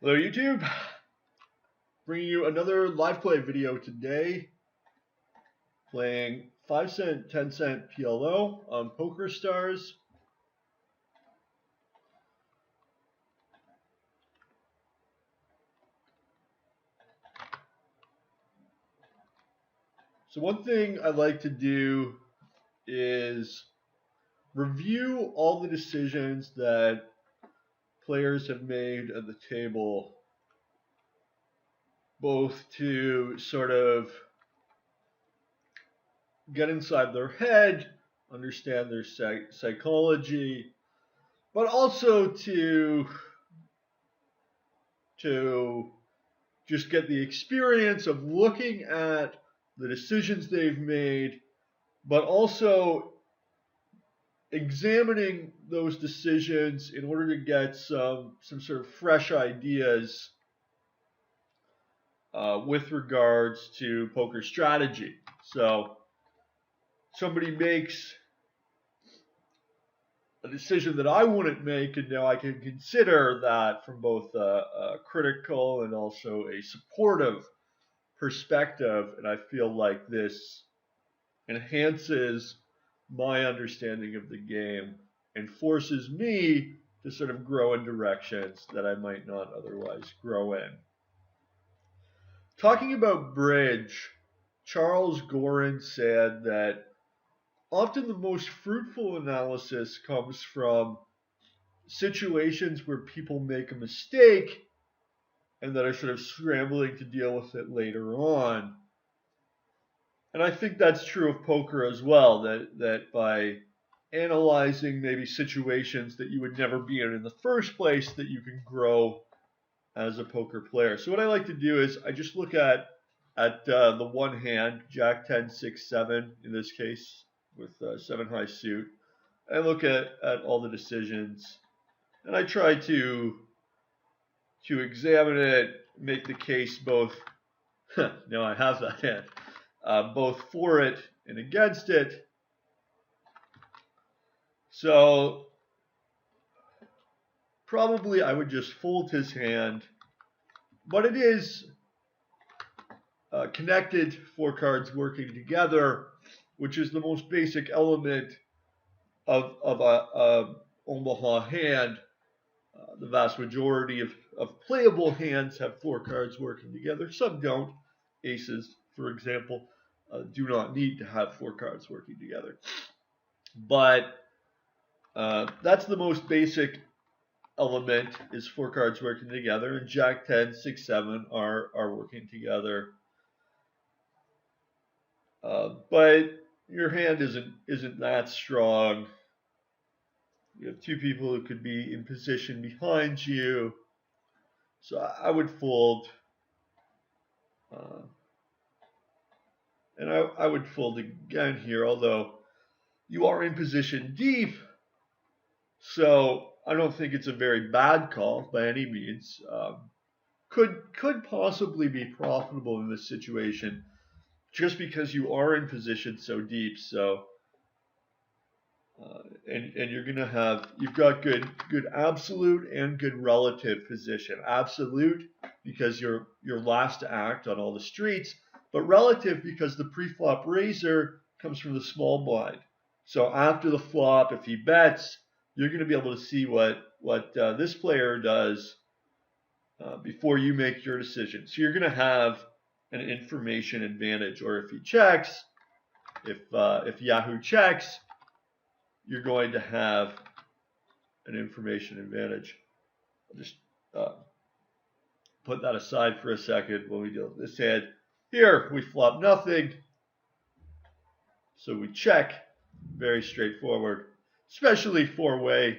Hello YouTube, bringing you another live play video today, playing 5-cent, 10-cent PLO on Pokerstars. So one thing I like to do is review all the decisions that players have made at the table, both to sort of get inside their head, understand their psychology, but also to just get the experience of looking at the decisions they've made, but also examining those decisions in order to get some sort of fresh ideas with regards to poker strategy. So somebody makes a decision that I wouldn't make, and now I can consider that from both a critical and also a supportive perspective, and I feel like this enhances my understanding of the game and forces me to sort of grow in directions that I might not otherwise grow in. Talking about bridge, Charles Gorin said that often the most fruitful analysis comes from situations where people make a mistake and that are sort of scrambling to deal with it later on. And I think that's true of poker as well, that by analyzing maybe situations that you would never be in the first place, that you can grow as a poker player. So what I like to do is I just look at the one hand, Jack 10, 6, 7 in this case, with 7 high suit. I look at all the decisions, and I try to examine it, make the case both. Now I have that hand. Both for it and against it. So probably I would just fold his hand, but it is connected 4 cards working together, which is the most basic element of a Omaha hand. The vast majority of playable hands have 4 cards working together. Some don't. Aces, for example, do not need to have 4 cards working together. But that's the most basic element, is 4 cards working together, and Jack 10, 6, 7 are working together. But your hand isn't that strong. You have 2 people who could be in position behind you, so I would fold. And I would fold again here, although you are in position deep, so I don't think it's a very bad call by any means. Could possibly be profitable in this situation, just because you are in position so deep. So and you're gonna have, you've got good absolute and good relative position. Absolute because you're last to act on all the streets, but relative because the pre-flop raiser comes from the small blind. So after the flop, if he bets, you're going to be able to see what this player does before you make your decision. So you're going to have an information advantage. Or if he checks, if Yahoo checks, you're going to have an information advantage. I'll just put that aside for a second when we deal with this hand. Here, we flop nothing, so we check. Very straightforward, especially 4-way.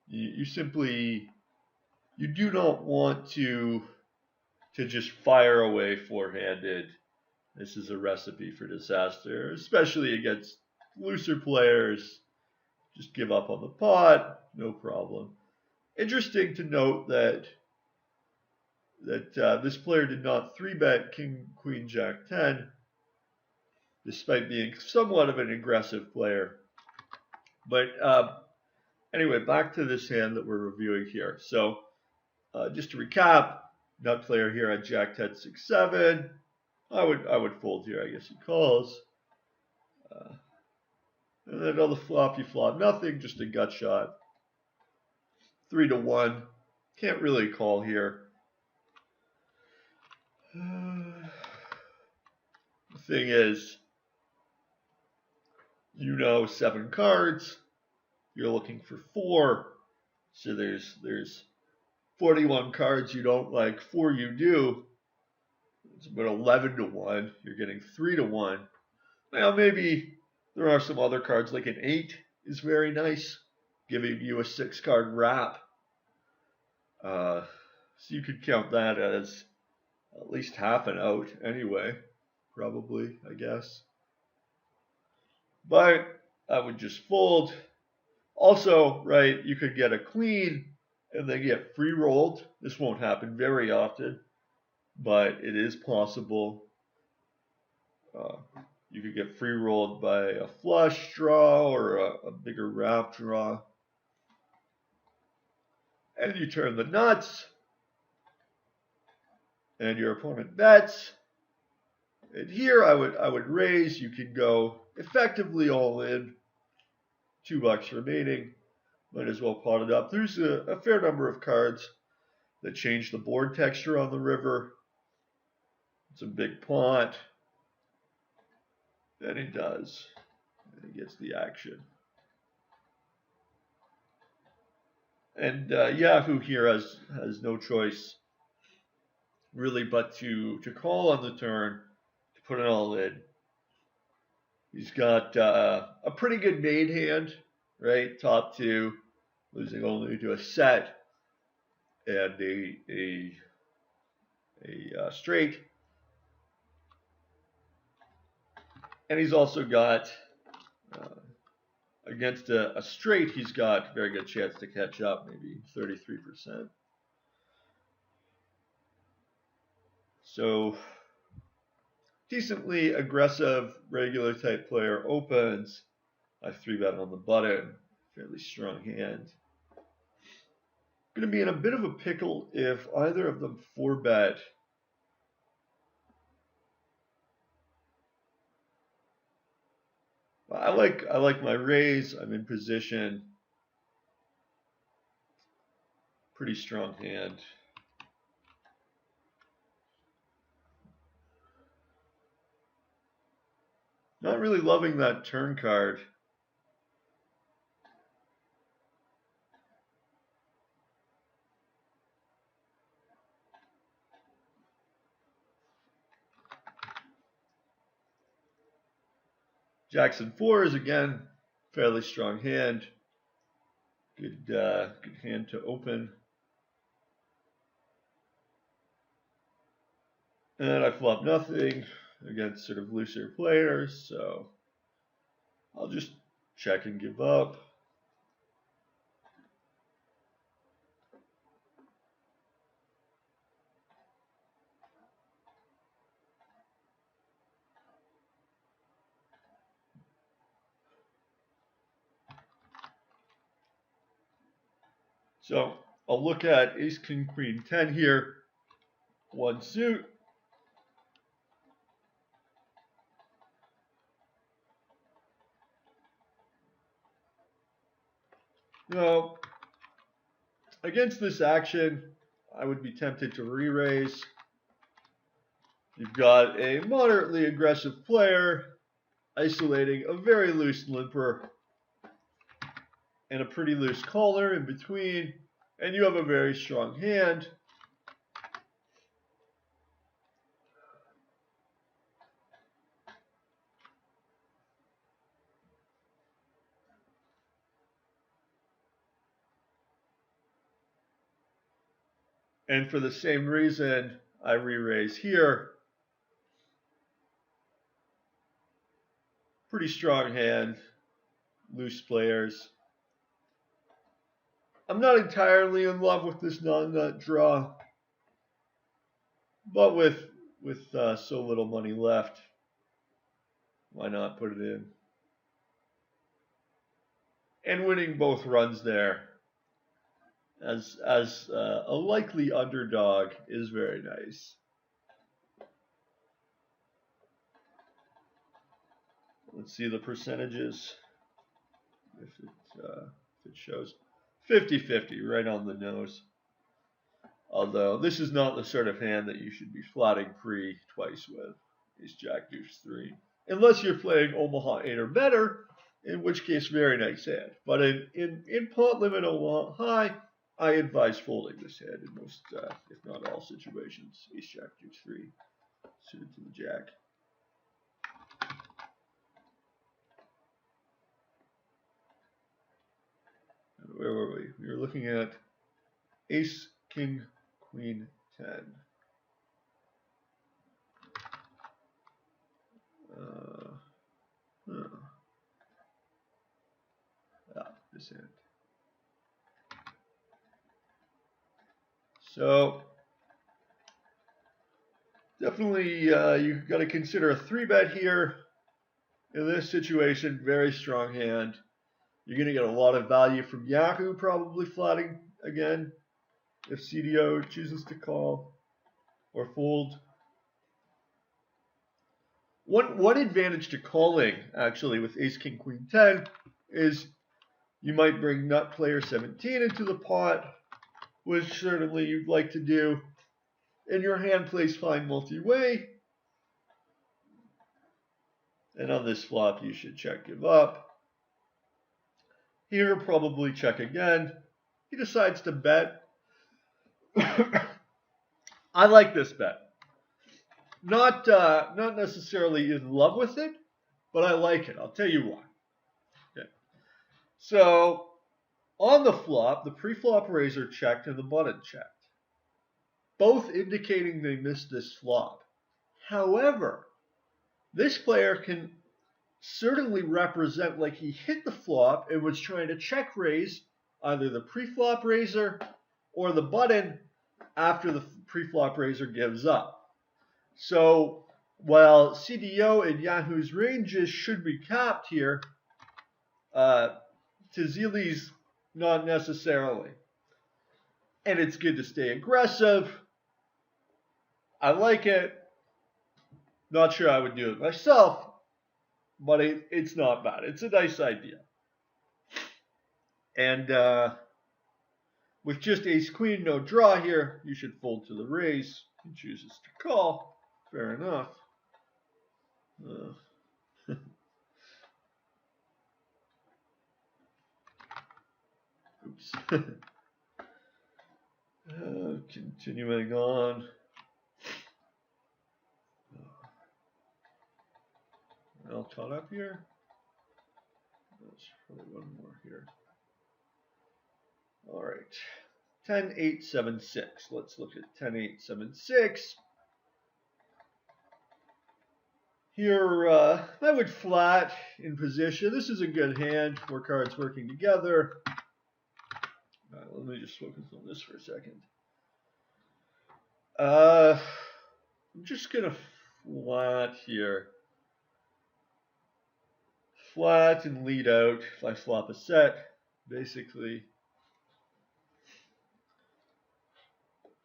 You simply, you do not want to just fire away 4-handed. This is a recipe for disaster, especially against looser players. Just give up on the pot, no problem. Interesting to note that this player did not 3-bet King, Queen, Jack 10, despite being somewhat of an aggressive player. But anyway, back to this hand that we're reviewing here. So just to recap, nut player here at Jack 10 6 7. I would fold here. I guess he calls. And then on the flop, you flop nothing, just a gut shot. 3 to 1. Can't really call here. The thing is, you know 7 cards. You're looking for 4. So there's 41 cards you don't like, 4 you do. It's about 11 to 1. You're getting 3 to 1. Now maybe there are some other cards, like an 8 is very nice, giving you a 6-card wrap. So you could count that as at least half an out anyway, probably, I guess. But I would just fold. Also, right, you could get a queen and then get free rolled. This won't happen very often, but it is possible. You could get free rolled by a flush draw or a bigger wrap draw. And you turn the nuts, and your opponent bets. And here I would raise. You can go effectively all in. $2 remaining. Might as well pot it up. There's a fair number of cards that change the board texture on the river. It's a big pot. And he does. And he gets the action. And Yahoo here has no choice really but to call on the turn, to put it all in. He's got a pretty good made hand, right? Top 2, losing only to a set and a straight. And he's also got, against a straight, he's got a very good chance to catch up, maybe 33%. So, decently aggressive regular type player opens. I 3-bet on the button. Fairly strong hand. Going to be in a bit of a pickle if either of them 4-bet. I like my raise. I'm in position. Pretty strong hand. Not really loving that turn card. Jackson 4 is again fairly strong hand. Good hand to open. And I flop nothing against sort of looser players, so I'll just check and give up. So I'll look at ace, king, queen, 10 here. 1 suit. Now, against this action, I would be tempted to re-raise. You've got a moderately aggressive player isolating a very loose limper and a pretty loose caller in between, and you have a very strong hand. And for the same reason, I re-raise here. Pretty strong hand, loose players. I'm not entirely in love with this non-nut draw, but with so little money left, why not put it in? And winning both runs there as a likely underdog is very nice. Let's see the percentages. If it shows 50-50, right on the nose. Although this is not the sort of hand that you should be flatting free twice with. Ace Jack Deuce 3. Unless you're playing Omaha 8 or better, in which case very nice hand. But in pot limit Omaha high, I advise folding this hand in most, if not all situations. Ace Jack Deuce 3 suited to the jack. Where were we? We were looking at Ace, King, Queen, 10. This hand. So definitely you've got to consider a 3-bet here. In this situation, very strong hand. You're going to get a lot of value from Yahoo, probably flatting again if CDO chooses to call or fold. One advantage to calling, actually, with Ace, King, Queen, 10 is you might bring nut player 17 into the pot, which certainly you'd like to do. And your hand plays fine multi-way. And on this flop, you should check give up. Here, probably check again. He decides to bet. I like this bet. Not necessarily in love with it, but I like it. I'll tell you why. Okay. So on the flop, the pre-flop raiser checked and the button checked, both indicating they missed this flop. However, this player can certainly represent like he hit the flop and was trying to check raise either the pre-flop raiser or the button after the pre-flop raiser gives up. So while CDO and Yahoo's ranges should be capped here, Tazili's not necessarily. And it's good to stay aggressive. I like it. Not sure I would do it myself, but it's not bad. It's a nice idea. And with just ace queen, no draw here, you should fold to the raise. He chooses to call. Fair enough. Oops. Continuing on. All caught up here. There's probably one more here. All right. 10, 8, 7, 6. Let's look at 10, 8, 7, 6. Here, I would flat in position. This is a good hand. 4 cards working together. Let me just focus on this for a second. I'm just going to flat here. Flat and lead out if I flop a set, basically.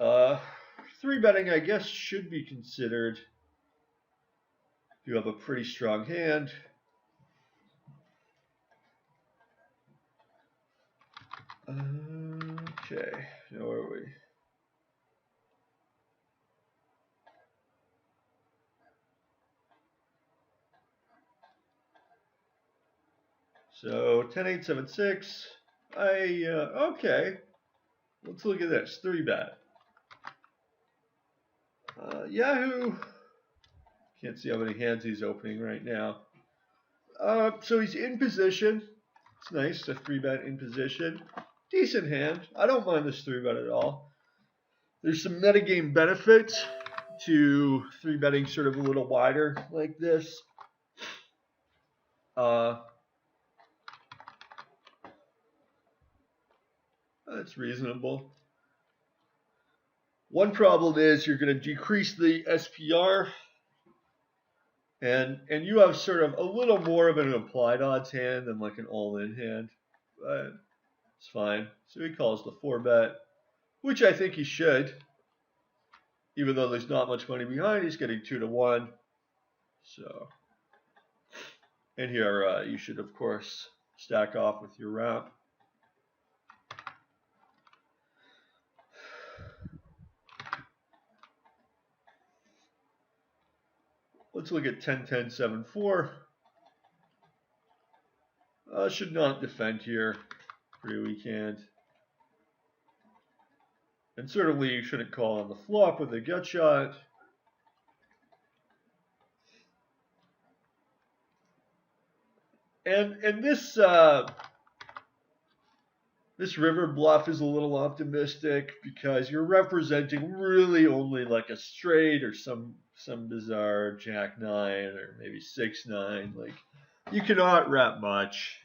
3-betting, I guess, should be considered if you have a pretty strong hand. Okay, now where are we? So 10, 8, 7, 6. Okay. Let's look at this. 3-bet. Yahoo. Can't see how many hands he's opening right now. So he's in position. It's nice, a 3-bet in position. Decent hand. I don't mind this 3-bet at all. There's some metagame benefits to 3-betting sort of a little wider like this. That's reasonable. One problem is you're going to decrease the SPR, and you have sort of a little more of an implied odds hand than like an all-in hand. It's fine. So he calls the 4-bet, which I think he should. Even though there's not much money behind, he's getting 2-1. So, and here you should, of course, stack off with your wrap. Let's look at 10-10-7-4. Should not defend here. Pretty weak hand. And certainly you shouldn't call on the flop with a gut shot. And this this river bluff is a little optimistic because you're representing really only like a straight or some bizarre Jack 9 or maybe 6-9. Like you cannot rep much.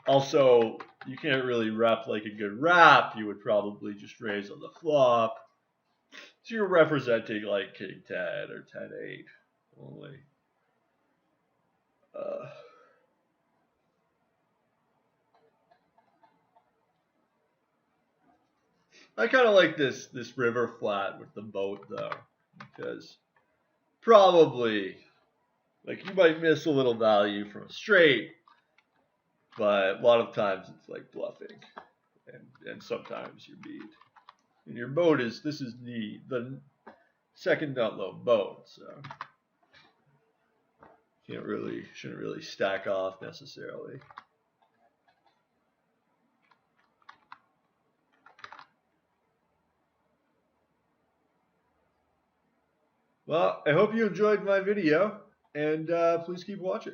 Also, you can't really rep like a good wrap. You would probably just raise on the flop. So you're representing like King 10 or 10-8 only. I kind of like this river flat with the boat though, because probably like you might miss a little value from a straight, but a lot of times it's like bluffing, and sometimes you beat. And your boat is this is the second nut low boat, so shouldn't really stack off necessarily. Well, I hope you enjoyed my video, and please keep watching.